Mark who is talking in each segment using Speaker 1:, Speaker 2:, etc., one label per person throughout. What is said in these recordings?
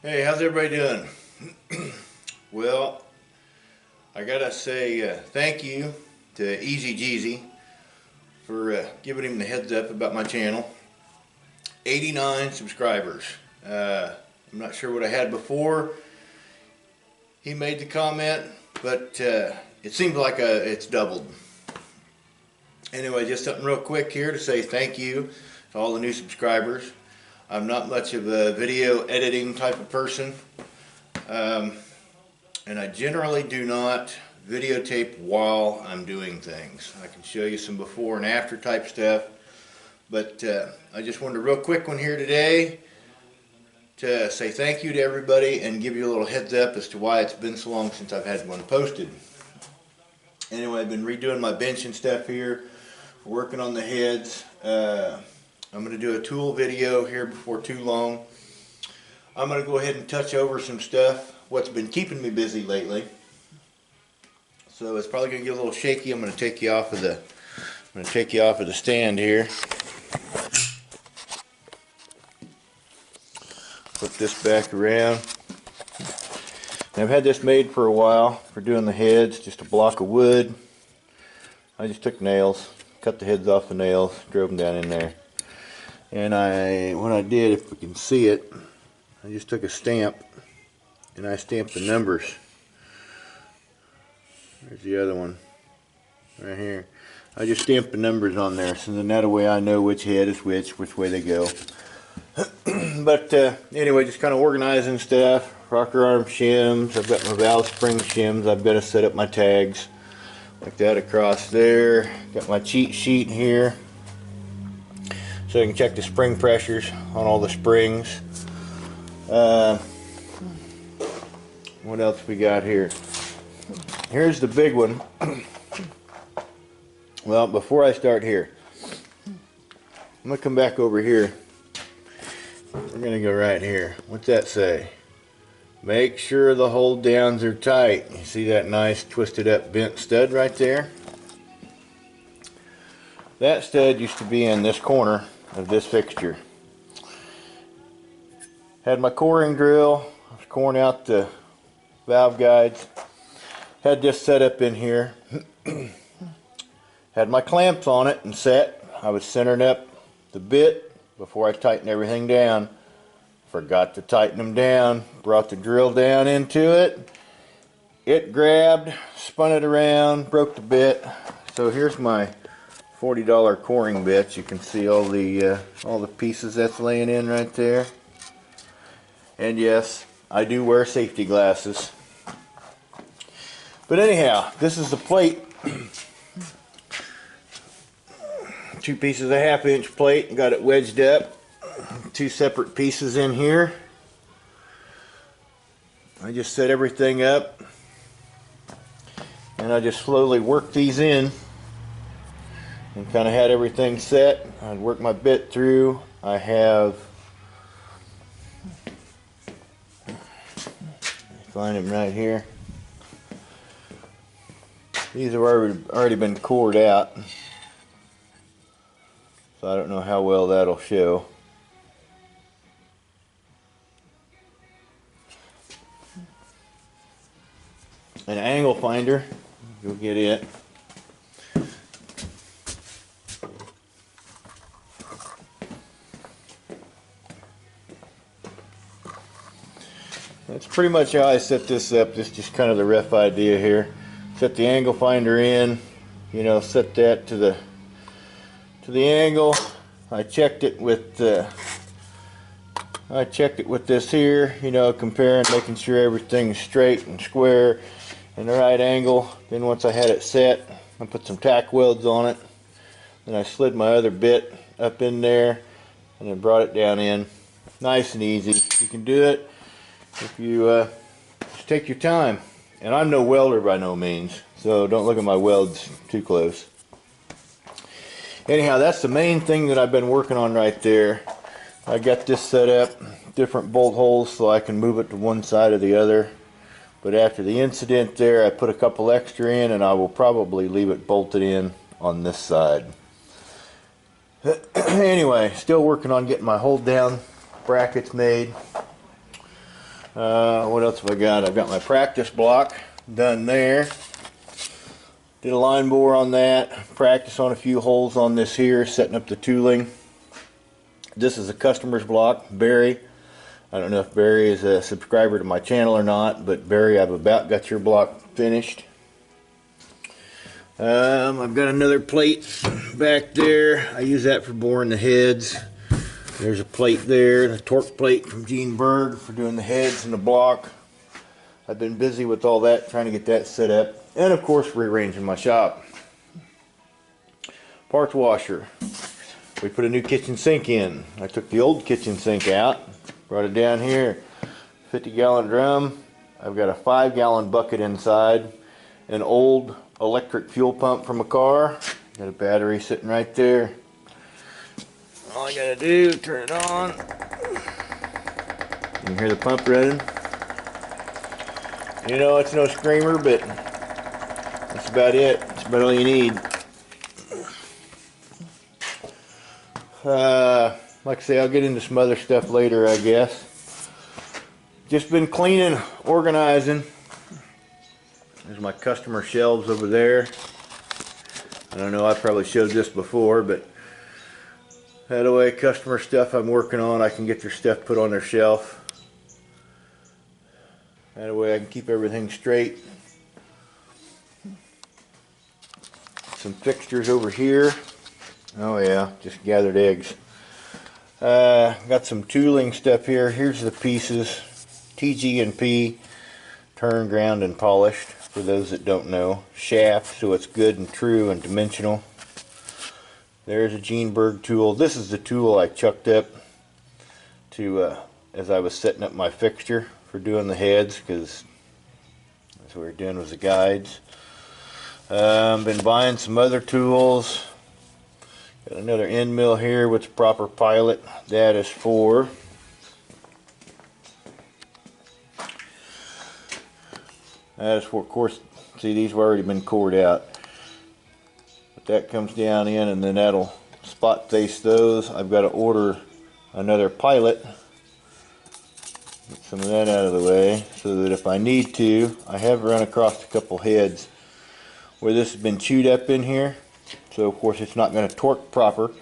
Speaker 1: Hey, how's everybody doing? Well, I gotta say thank you to Easy Jeezy for giving him the heads up about my channel. 89 subscribers. I'm not sure what I had before he made the comment, but it seems like it's doubled. Anyway, just something real quick here to say thank you to all the new subscribers. I'm not much of a video editing type of person, and I generally do not videotape while I'm doing things. I can show you some before and after type stuff, but I just wanted a real quick one here today to say thank you to everybody and give you a little heads up as to why it's been so long since I've had one posted. Anyway, I've been redoing my bench and stuff here, working on the heads. I'm going to do a tool video here before too long. I'm going to go ahead and touch over some stuff, what's been keeping me busy lately. So it's probably going to get a little shaky. I'm going to take you off of the stand here. Put this back around. And I've had this made for a while for doing the heads, just a block of wood. I just took nails, cut the heads off the nails, drove them down in there. And what I did, if we can see it, I just took a stamp and I stamped the numbers. There's the other one, right here. I just stamped the numbers on there, so then that way I know which head is which way they go. But anyway, just kind of organizing stuff. Rocker arm shims. I've got my valve spring shims. I've got to set up my tags like that across there. Got my cheat sheet here, so I can check the spring pressures on all the springs. What else we got here? Here's the big one. Well, before I start here, I'm going to come back over here. We're going to go right here. What's that say? Make sure the hold downs are tight. You see that nice twisted up bent stud right there? That stud used to be in this corner of this fixture. Had my coring drill. I was coring out the valve guides. Had this set up in here. Had my clamps on it and set. I was centering up the bit before I tightened everything down. Forgot to tighten them down. Brought the drill down into it. It grabbed, spun it around, broke the bit. So here's my $40 coring bit. You can see all the pieces that's laying in right there. And yes, I do wear safety glasses. But anyhow, this is the plate. 2 pieces of 1/2 inch plate. Got it wedged up. 2 separate pieces in here. I just set everything up, and I just slowly work these in. And kind of had everything set. I'd work my bit through. I have, find them right here. These have already been cored out, so I don't know how well that'll show. An angle finder, go get it. That's pretty much how I set this up. This is just kind of the rough idea here. Set the angle finder in, you know, set that to the angle. I checked it with this here, you know, comparing, making sure everything's straight and square and the right angle. Then once I had it set, I put some tack welds on it. Then I slid my other bit up in there and then brought it down in. Nice and easy. You can do it if you just take your time. And I'm no welder by no means, so don't look at my welds too close. Anyhow, that's the main thing that I've been working on right there. I got this set up, different bolt holes, so I can move it to one side or the other. But after the incident there, I put a couple extra in, and I will probably leave it bolted in on this side. Anyway, still working on getting my hold down brackets made. What else have I got? I've got my practice block done there. Did a line bore on that. Practice on a few holes on this here, setting up the tooling. This is a customer's block, Barry. I don't know if Barry is a subscriber to my channel or not, but Barry, I've about got your block finished. I've got another plate back there. I use that for boring the heads. There's a plate there, the torque plate from Gene Berg for doing the heads and the block. I've been busy with all that, trying to get that set up. And of course, rearranging my shop. Parts washer. We put a new kitchen sink in. I took the old kitchen sink out, brought it down here. 50-gallon drum. I've got a 5-gallon bucket inside. An old electric fuel pump from a car. Got a battery sitting right there. All I gotta do, turn it on. You can hear the pump running. You know, it's no screamer, but that's about it. That's about all you need. Like I say, I'll get into some other stuff later, I guess. Just been cleaning, organizing. There's my customer shelves over there. I don't know, I probably showed this before, but that way customer stuff I'm working on, I can get their stuff put on their shelf. That way I can keep everything straight. Some fixtures over here. Oh yeah, just gathered eggs. Got some tooling stuff here. Here's the pieces. TG&P, turned, ground, and polished. For those that don't know, shaft, so it's good and true and dimensional. There's a Gene Berg tool. This is the tool I chucked up to as I was setting up my fixture for doing the heads, because that's what we're doing with the guides. Been buying some other tools. Got another end mill here with the proper pilot. That is for of course, see, these have already been cored out. But that comes down in, and then that'll spot face those. I've got to order another pilot. Get some of that out of the way, so that if I need to, I have run across a couple heads where this has been chewed up in here. So of course it's not going to torque proper,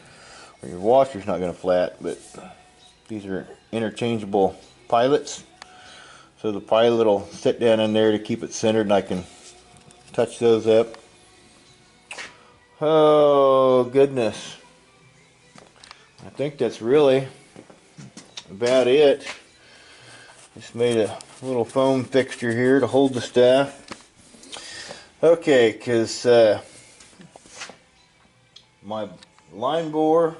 Speaker 1: or your washer's not going to flat, but these are interchangeable pilots. So the pilot will sit down in there to keep it centered, and I can touch those up. Oh goodness. I think that's really about it. Just made a little foam fixture here to hold the stuff. Okay, because my line bore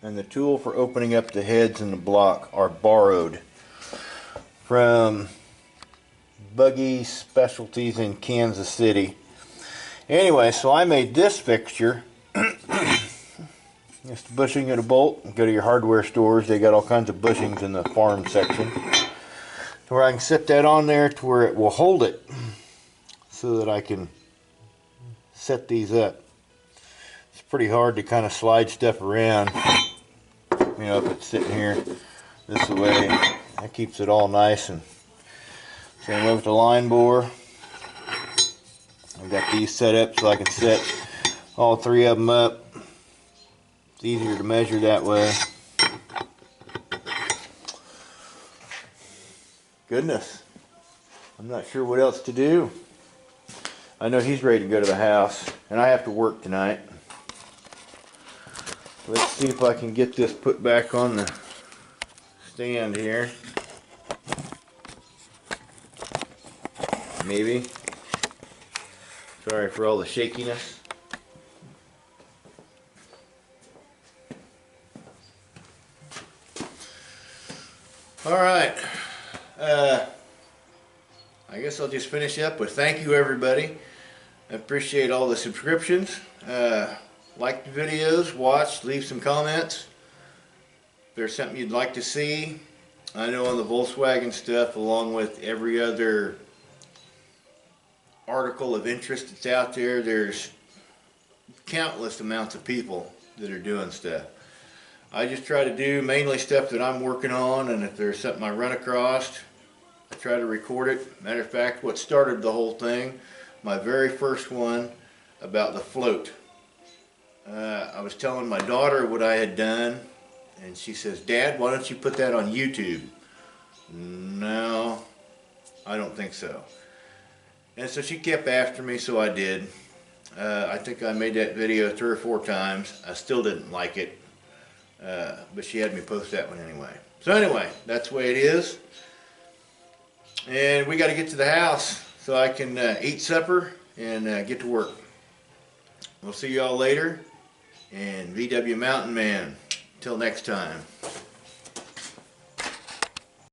Speaker 1: and the tool for opening up the heads and the block are borrowed from Buggy Specialties in Kansas City. Anyway, so I made this fixture. Just a bushing and a bolt. Go to your hardware stores, they got all kinds of bushings in the farm section, to where I can set that on there to where it will hold it, so that I can set these up. It's pretty hard to kind of slide stuff around, you know, if it's sitting here this way. That keeps it all nice. And same way with the line bore. I've got these set up so I can set all three of them up. It's easier to measure that way. Goodness, I'm not sure what else to do. I know he's ready to go to the house, and I have to work tonight. Let's see if I can get this put back on the stand here. Maybe. Sorry for all the shakiness. Alright. I guess I'll just finish up with thank you, everybody. I appreciate all the subscriptions. Like the videos, watch, leave some comments. If there's something you'd like to see, I know on the Volkswagen stuff, along with every other article of interest that's out there, there's countless amounts of people that are doing stuff. I just try to do mainly stuff that I'm working on, and if there's something I run across, I try to record it. Matter of fact, what started the whole thing, my very first one about the float. I was telling my daughter what I had done, and she says, "Dad, why don't you put that on YouTube?" No, I don't think so. And so she kept after me, so I did. I think I made that video 3 or 4 times. I still didn't like it, but she had me post that one anyway. So anyway, that's the way it is. And we got to get to the house so I can eat supper and get to work. We'll see y'all later. And VW Mountain Man, till next time.